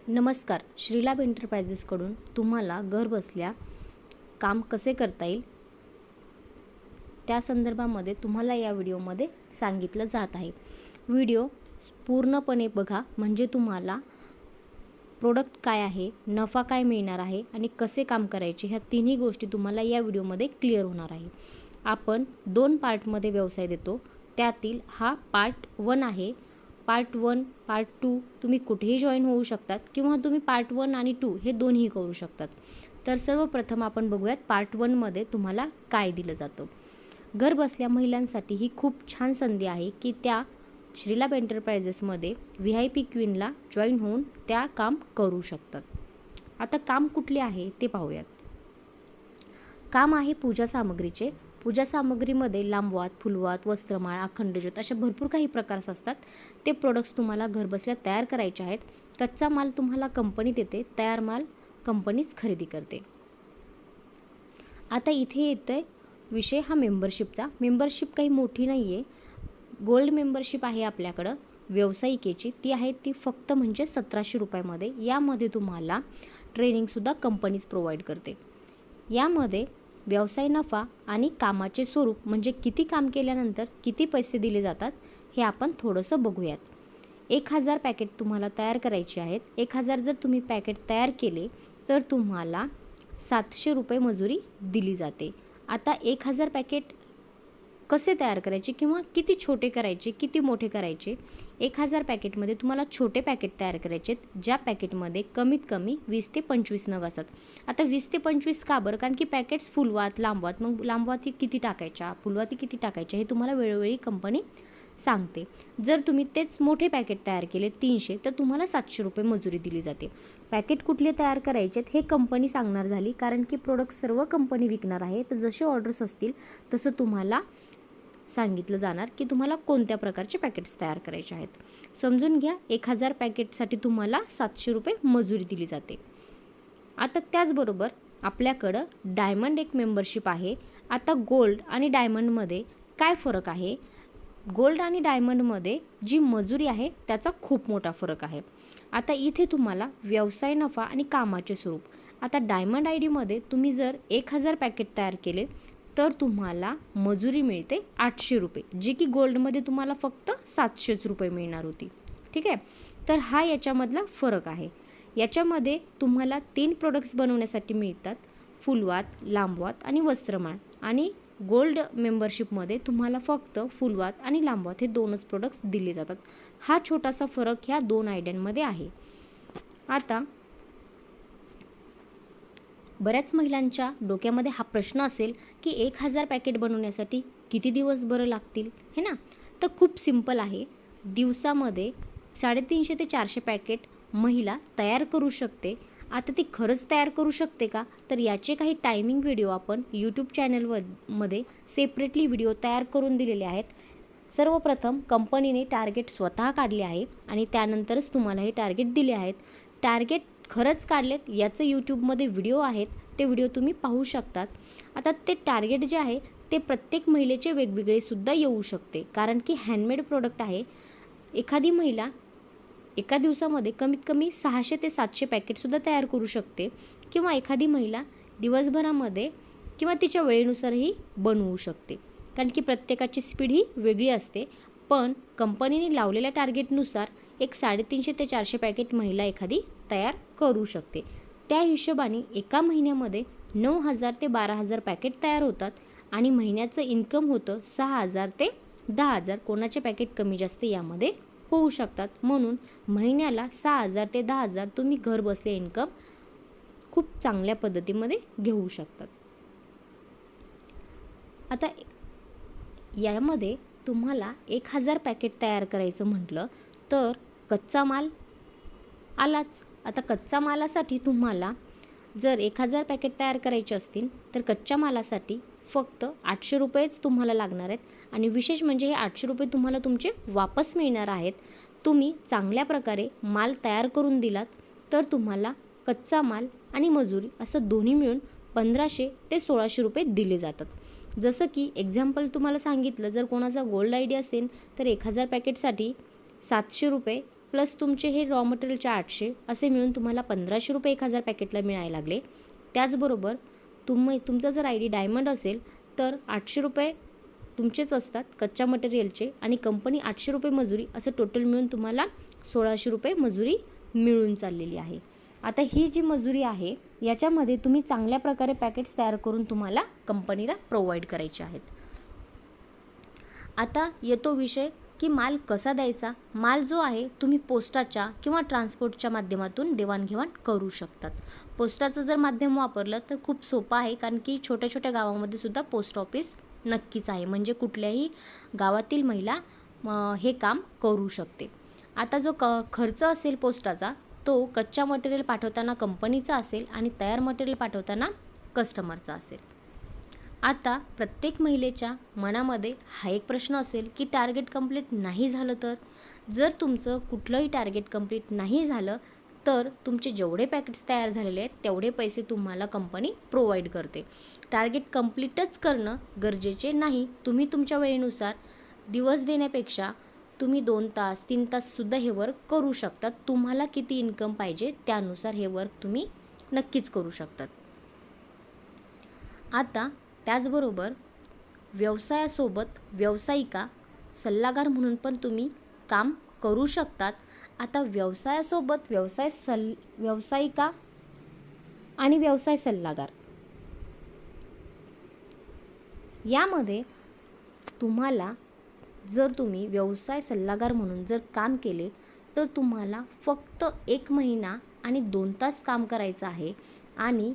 नमस्कार. श्रीलाभ एंटरप्राइजेसकडून तुम्हाला घर बसल्या काम कसे करता येईल त्या संदर्भामध्ये तुम्हाला या व्हिडिओमध्ये सांगितलं जात आहे. व्हिडिओ पूर्णपणे बघा, म्हणजे तुम्हाला प्रोडक्ट काय आहे, नफा काय मिळणार आहे आणि कसे काम करायचे ह्या तिन्ही गोष्टी तुम्हाला या व्हिडिओमध्ये क्लिअर होणार आहे. आपण 2 पार्टमध्ये व्यवसाय देतो. त्यातील हा पार्ट 1 आहे. पार्ट 1, पार्ट 2 तुम्ही कुठेही जॉईन होऊ शकतात किंवा तुम्ही पार्ट 1 आणि 2 हे दोन्ही करू शकतात. तर सर्वप्रथम आपण बघूयात पार्ट 1 मध्ये तुम्हाला काय दिलं जातं. घर बसल्या महिलांसाठी ही खूप छान संधी आहे की त्या श्रीलाभ एंटरप्राइजेसमध्ये VIP क्वीनला जॉईन होऊन त्या काम करू शकतात. आता काम कुठले आहे ते पाहूयात. काम आहे पूजा सामग्रीचे. पूजा सामग्रीमध्ये लांबवात, फुलवात, वस्त्रमाळ, अखंड ज्योत अशा भरपूर काही प्रकार असतात. ते प्रोडक्ट्स तुम्हाला घरबसल्या तयार करायचे आहेत. कच्चा माल तुम्हाला कंपनी देते, तयार माल कंपनीच खरेदी करते. आता इथे येतोय विषय हा मेंबरशिपचा. मेंबरशिप काही मोठी नाही आहे. गोल्ड मेंबरशिप आहे आपल्याकडं व्यावसायिकेची. ती आहे ती फक्त म्हणजे 1700 रुपयामध्ये. यामध्ये तुम्हाला ट्रेनिंगसुद्धा कंपनीच प्रोव्हाइड करते. यामध्ये व्यवसाय नफा आणि कामाचे स्वरूप म्हणजे किती काम केल्यानंतर किती पैसे दिले जातात हे आपण थोडंसं बघूयात. 1000 पॅकेट तुम्हाला तयार करायचे आहेत. 1000 जर तुम्ही पॅकेट तयार केले तर तुम्हाला 700 रुपये मजुरी दिली जाते. आता 1000 पॅकेट कसे तयार करायचे किंवा किती छोटे करायचे, किती मोठे करायचे. 1000 पॅकेटमध्ये तुम्हाला छोटे पॅकेट तयार करायचे आहेत, ज्या पॅकेटमध्ये कमीत कमी 20 ते 25 नग असतात. आता 20 ते 25 का बरं? कारण की पॅकेट्स फुलवात, लांबवात, मग लांबवाती किती टाकायच्या, फुलवाती किती टाकायच्या हे तुम्हाला वेळोवेळी कंपनी सांगते. जर तुम्ही तेच मोठे पॅकेट तयार केले 300 तर तुम्हाला 700 रुपये मजुरी दिली जाते. पॅकेट कुठले तयार करायचे हे कंपनी सांगणार झाली, कारण की प्रोडक्ट सर्व कंपनी विकणार आहे. तर जसे ऑर्डर्स असतील तसं तुम्हाला सांगितलं जाणार की तुम्हाला कोणत्या प्रकारचे पॅकेट्स तयार करायचे आहेत. समजून घ्या, 1000 पॅकेटसाठी तुम्हाला 700 रुपये मजुरी दिली जाते. आता त्याचबरोबर आपल्याकडं डायमंड एक मेंबरशिप आहे. आता गोल्ड आणि डायमंडमध्ये काय फरक आहे? गोल्ड आणि डायमंडमध्ये जी मजुरी आहे त्याचा खूप मोठा फरक आहे. आता इथे तुम्हाला व्यवसाय नफा आणि कामाचे स्वरूप. आता डायमंड ID तुम्ही जर 1000 पॅकेट तयार केले तर तुम्हाला मजुरी मिळते 800 रुपये, जी की गोल्डमध्ये तुम्हाला फक्त 700 रुपये मिळणार होती. ठीक आहे. तर हा याच्यामधला फरक आहे. याच्यामध्ये तुम्हाला 3 प्रोडक्ट्स बनवण्यासाठी मिळतात, फुलवात, लांबवात आणि वस्त्रमाळ. आणि गोल्ड मेंबरशिपमध्ये तुम्हाला फक्त फुलवात आणि लांबवात हे 2च प्रोडक्ट्स दिले जातात. हा छोटासा फरक ह्या 2 आयडियांमध्ये आहे. आता बऱ्याच महिलांच्या डोक्यामध्ये हा प्रश्न असेल की 1000 पॅकेट बनवण्यासाठी किती दिवस बरं लागतील, हे ना? तर खूप सिंपल आहे. दिवसामध्ये 350 ते 400 पॅकेट महिला तयार करू शकते. आता ती खरंच तयार करू शकते का? तर याचे काही टायमिंग व्हिडिओ आपण यूट्यूब चॅनलमध्ये सेपरेटली व्हिडिओ तयार करून दिलेले आहेत. सर्वप्रथम कंपनीने टार्गेट स्वतः काढले आहे आणि त्यानंतरच तुम्हाला हे टार्गेट दिले आहेत. टार्गेट खरंच काढलेत याचे यूट्यूबमध्ये व्हिडिओ आहेत, ते व्हिडिओ तुम्ही पाहू शकतात. आता ते टार्गेट जे आहे ते प्रत्येक महिलेचे वेगवेगळे सुद्धा येऊ शकते, कारण की हँडमेड प्रोडक्ट आहे. एखादी महिला एका दिवसामध्ये कमीत कमी 600 ते 700 पॅकेटसुद्धा तयार करू शकते, किंवा एखादी महिला दिवसभरामध्ये किंवा तिच्या वेळेनुसारही बनवू शकते, कारण की प्रत्येकाची स्पीड ही वेगळी असते. पण कंपनीने लावलेल्या टार्गेटनुसार एक 350 ते 400 पॅकेट महिला एखादी तयार करू शकते. त्या हिशोबाने एका महिन्यामध्ये 9000 ते 12000 पॅकेट तयार होतात आणि महिन्याचं इन्कम होतं 6000 ते 10000. कोणाचे पॅकेट कमी जास्त यामध्ये होऊ शकतात. म्हणून महिन्याला 6000 ते 10000 तुम्ही घर बसल्या इन्कम खूप चांगल्या पद्धतीमध्ये घेऊ शकतात. आता यामध्ये तुम्हाला 1000 पॅकेट तयार करायचं म्हटलं तर कच्चा माल आलाच. आता कच्च्या मालासाठी तुम्हाला जर 1000 पॅकेट तयार करायचे असतील तर कच्च्या मालासाठी फक्त 800 रुपयेच तुम्हाला लागणार आहेत. आणि विशेष म्हणजे हे 800 रुपये तुम्हाला तुमचे वापस मिळणार आहेत. तुम्ही चांगल्या प्रकारे माल तयार करून दिलात तर तुम्हाला कच्चा माल आणि मजुरी असं दोन्ही मिळून 1500 ते 1600 रुपये दिले जातात. जसं की एक्झाम्पल तुम्हाला सांगितलं, जर कोणाचा गोल्ड ID असेल तर 1000 पॅकेटसाठी 700 रुपये प्लस तुमचे हे रॉ मटेरियलचे 800 असे मिळून तुम्हाला 1500 रुपये 1000 पॅकेटला मिळायला लागले. त्याचबरोबर तुमचा जर ID डायमंड असेल तर 800 रुपये तुमचेच असतात कच्च्या मटेरियलचे आणि कंपनी 800 रुपये मजुरी, असं टोटल मिळून तुम्हाला 1600 रुपये मजुरी मिळून चाललेली आहे. आता ही जी मजुरी आहे याच्यामध्ये तुम्ही चांगल्या प्रकारे पॅकेट्स तयार करून तुम्हाला कंपनीला प्रोव्हाइड करायचे आहेत. आता येतो विषय की माल कसा द्यायचा. माल जो आहे तुम्ही पोस्टाच्या किंवा ट्रान्सपोर्टच्या माध्यमातून देवाणघेवाण करू शकतात. पोस्टाचं जर माध्यम वापरलं तर खूप सोपं आहे, कारण की छोट्या छोट्या गावामध्ये सुद्धा पोस्ट ऑफिस नक्कीच आहे, म्हणजे कुठल्याही गावातील महिला हे काम करू शकते. आता जो खर्च असेल पोस्टाचा तो कच्च्या मटेरियल पाठवताना कंपनीचा असेल आणि तयार मटेरियल पाठवताना कस्टमरचा असेल. आता प्रत्येक महिलेच्या मनामध्ये हा एक प्रश्न असेल की टार्गेट कंप्लीट नाही झालं तर. जर तुमचं कुठलंही टार्गेट कंप्लीट नाही झालं तर तुमचे जेवढे पॅकेट्स तयार झालेले आहेत तेवढे पैसे तुम्हाला कंपनी प्रोव्हाइड करते. टार्गेट कंप्लीटच करणं गरजेचे नाही. तुम्ही तुमच्या वेळेनुसार दिवस देण्यापेक्षा तुम्ही 2 तास 3 ताससुद्धा हे वर्क करू शकतात. तुम्हाला किती इन्कम पाहिजे त्यानुसार हे वर्क तुम्ही नक्कीच करू शकतात. आता त्याचबरोबर व्यवसायासोबत व्यावसायिका सल्लागार म्हणून पण तुम्ही काम करू शकतात. आता व्यवसायासोबत व्यावसायिका आणि व्यवसाय सल्लागार यामध्ये तुम्हाला जर तुम्ही व्यवसाय सल्लागार म्हणून जर काम केले तर तुम्हाला फक्त 1 महिना आणि 2 तास काम करायचं आहे आणि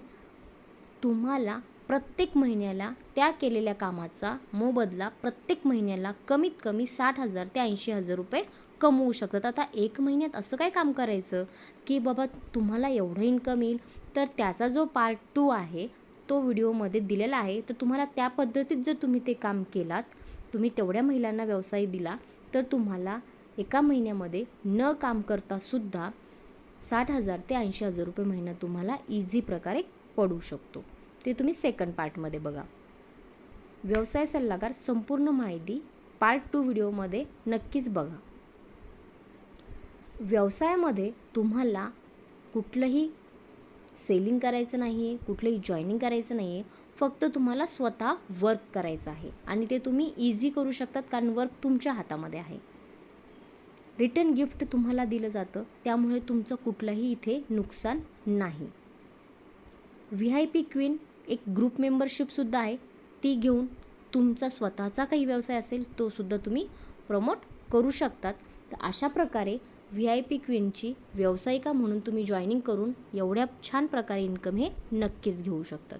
तुम्हाला प्रत्येक महिन्याला त्या केलेल्या कामाचा मोबदला प्रत्येक महिन्याला कमीत कमी 60,000 ते 80,000 रुपये कमवू शकतात. आता 1 महिन्यात असं काय काम करायचं की बाबा तुम्हाला एवढं इन्कम येईल, तर त्याचा जो पार्ट 2 आहे तो व्हिडिओमध्ये दिलेला आहे. तर तुम्हाला त्या पद्धतीत जर तुम्ही ते काम केलात, तुम्ही तेवढ्या महिलांना व्यवसाय दिला तर तुम्हाला एका महिन्यामध्ये न काम करता सुद्धा 60,000 ते 80,000 रुपये महिना तुम्हाला इझी प्रकारे पडू शकतो. ते तुम्ही सेकंड पार्टमध्ये बघा. व्यवसाय सल्लागार संपूर्ण माहिती पार्ट 2 व्हिडिओमध्ये नक्कीच बघा. व्यवसायामध्ये तुम्हाला कुठलंही सेलिंग करायचं नाही आहे, कुठलंही जॉईनिंग करायचं नाही आहे. फक्त तुम्हाला स्वतः वर्क करायचं आहे आणि ते तुम्ही इझी करू शकतात, कारण वर्क तुमच्या हातामध्ये आहे. रिटर्न गिफ्ट तुम्हाला दिलं जातं, त्यामुळे तुमचं कुठलंही इथे नुकसान नाही. VIP क्वीन एक ग्रुप मेंबरशिपसुद्धा आहे, ती घेऊन तुमचा स्वतःचा काही व्यवसाय असेल तो सुद्धा तुम्ही प्रमोट करू शकतात. तर अशा प्रकारे VIP क्वीनची व्यावसायिका म्हणून तुम्ही जॉईनिंग करून एवढ्या छान प्रकारे इन्कम हे नक्कीच घेऊ शकतात.